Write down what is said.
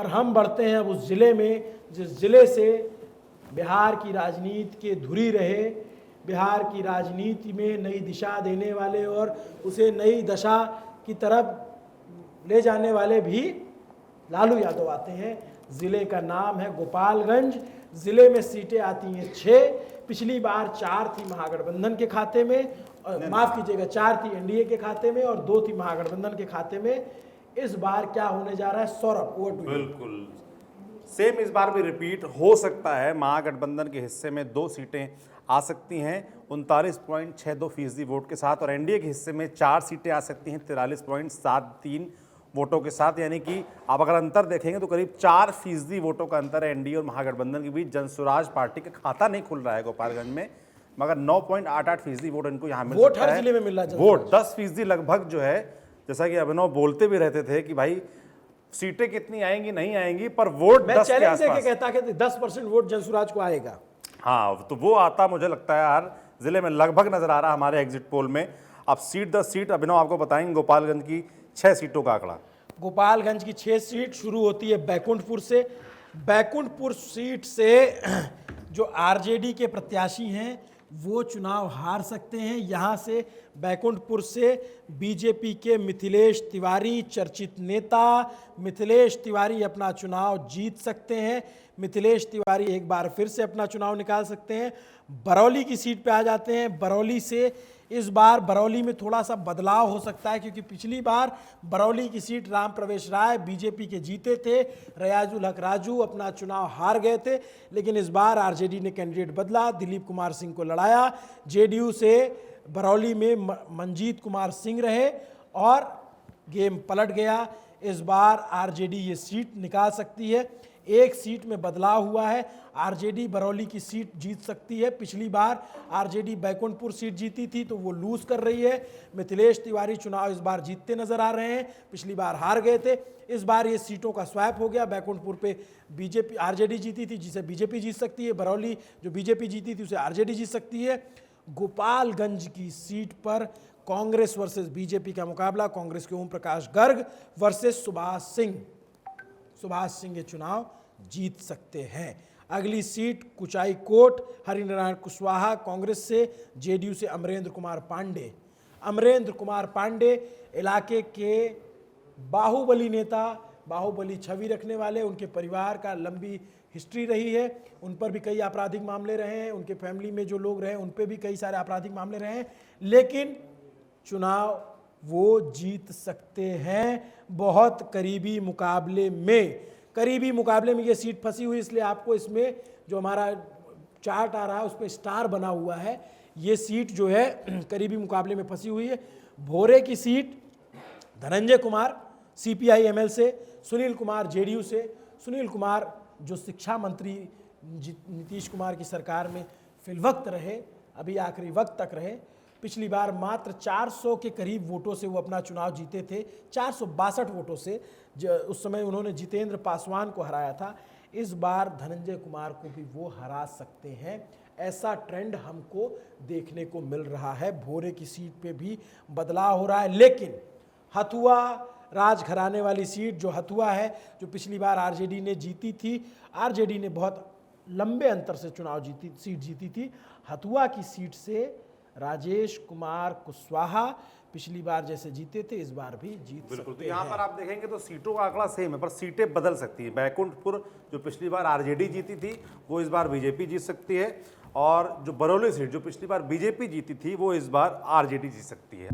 और हम बढ़ते हैं अब उस ज़िले में जिस ज़िले से बिहार की राजनीति के धुरी रहे, बिहार की राजनीति में नई दिशा देने वाले और उसे नई दशा की तरफ ले जाने वाले भी लालू यादव आते हैं। ज़िले का नाम है गोपालगंज। ज़िले में सीटें आती हैं 6। पिछली बार 4 थी महागठबंधन के खाते में, और माफ़ कीजिएगा 4 थी एनडीए के खाते में और 2 थी महागठबंधन के खाते में। इस बार क्या होने जा रहा है सौरभ? Over to you. बिल्कुल सेम इस बार भी रिपीट हो सकता है। महागठबंधन के हिस्से में 2 सीटें आ सकती हैं 39.62% वोट के साथ, और एनडीए के हिस्से में 4 सीटें आ सकती हैं 43.73 वोटों के साथ। यानी कि आप अगर अंतर देखेंगे तो करीब 4% वोटों का अंतर है एनडीए और महागठबंधन के बीच। जनसुराज पार्टी का खाता नहीं खुल रहा है गोपालगंज में, मगर 9.88% वोट इनको यहाँ मिल सकता है। हर जिले में मिल रहा है वोट 10% लगभग जो है, जैसा कि अभिनव बोलते भी रहते थे कि भाई सीटें कितनी आएंगी नहीं आएंगी, पर वोट 10 के आसपास। मैं कहता कि 10% वोट जनसुराज को आएगा। हाँ, तो वो आता मुझे लगता है यार जिले में लगभग नजर आ रहा है हमारे एग्जिट पोल में। अब सीट दर सीट अभिनव आपको बताएंगे गोपालगंज की 6 सीटों का आंकड़ा। गोपालगंज की 6 सीट शुरू होती है बैकुंठपुर से। बैकुंठपुर सीट से जो आरजेडी के प्रत्याशी हैं वो चुनाव हार सकते हैं। यहाँ से बैकुंठपुर से बीजेपी के मिथिलेश तिवारी, चर्चित नेता मिथिलेश तिवारी, अपना चुनाव जीत सकते हैं। मिथिलेश तिवारी एक बार फिर से अपना चुनाव निकाल सकते हैं। बरौली की सीट पे आ जाते हैं। बरौली से इस बार बरौली में थोड़ा सा बदलाव हो सकता है, क्योंकि पिछली बार बरौली की सीट राम प्रवेश राय बीजेपी के जीते थे। रियाजुल हक राजू अपना चुनाव हार गए थे, लेकिन इस बार आरजेडी ने कैंडिडेट बदला, दिलीप कुमार सिंह को लड़ाया। जेडीयू से बरौली में मंजीत कुमार सिंह रहे और गेम पलट गया। इस बार आरजेडी ये सीट निकाल सकती है। एक सीट में बदलाव हुआ है, आरजेडी बरौली की सीट जीत सकती है। पिछली बार आरजेडी बैकुंठपुर सीट जीती थी तो वो लूज कर रही है। मिथिलेश तिवारी चुनाव इस बार जीतते नजर आ रहे हैं, पिछली बार हार गए थे। इस बार ये सीटों का स्वैप हो गया। बैकुंठपुर पे बीजेपी आरजेडी जीती थी, जिसे बीजेपी जीत सकती है। बरौली जो बीजेपी जीती थी उसे आरजेडी जीत सकती है। गोपालगंज की सीट पर कांग्रेस वर्सेस बीजेपी का मुकाबला। कांग्रेस के ओम प्रकाश गर्ग वर्सेस सुभाष सिंह। सुभाष सिंह ये चुनाव जीत सकते हैं। अगली सीट कुचाई कोट, हरिनारायण कुशवाहा कांग्रेस से, जेडीयू से अमरेंद्र कुमार पांडे। अमरेंद्र कुमार पांडे इलाके के बाहुबली नेता, बाहुबली छवि रखने वाले, उनके परिवार का लंबी हिस्ट्री रही है, उन पर भी कई आपराधिक मामले रहे हैं, उनके फैमिली में जो लोग रहे उन पर भी कई सारे आपराधिक मामले रहे हैं, लेकिन चुनाव वो जीत सकते हैं बहुत करीबी मुकाबले में। करीबी मुकाबले में ये सीट फंसी हुई, इसलिए आपको इसमें जो हमारा चार्ट आ रहा है उस पर स्टार बना हुआ है। ये सीट जो है करीबी मुकाबले में फंसी हुई है। भोरे की seat Dhananjay Kumar CPI ML से, सुनील कुमार जेडीयू से। सुनील कुमार जो शिक्षा मंत्री नीतीश कुमार की सरकार में फिलवक्त रहे, अभी आखिरी वक्त तक रहे। पिछली बार मात्र 400 के करीब वोटों से वो अपना चुनाव जीते थे, 462 वोटों से। उस समय उन्होंने जितेंद्र पासवान को हराया था। इस बार धनंजय कुमार को भी वो हरा सकते हैं, ऐसा ट्रेंड हमको देखने को मिल रहा है। भोरे की सीट पे भी बदलाव हो रहा है, लेकिन हथुआ राजघराने वाली सीट जो हथुआ है, जो पिछली बार आरजेडी ने जीती थी, आरजेडी ने बहुत लंबे अंतर से सीट जीती थी। हथुआ की सीट से राजेश कुमार कुशवाहा पिछली बार जैसे जीते थे इस बार भी जीत सकते हैं। तो यहाँ पर आप देखेंगे तो सीटों का आंकड़ा सेम है, पर सीटें बदल सकती है। बैकुंठपुर जो पिछली बार आरजेडी जीती थी वो इस बार बीजेपी जीत सकती है, और जो बरौली सीट जो पिछली बार बीजेपी जीती थी वो इस बार आरजेडी जीत सकती है।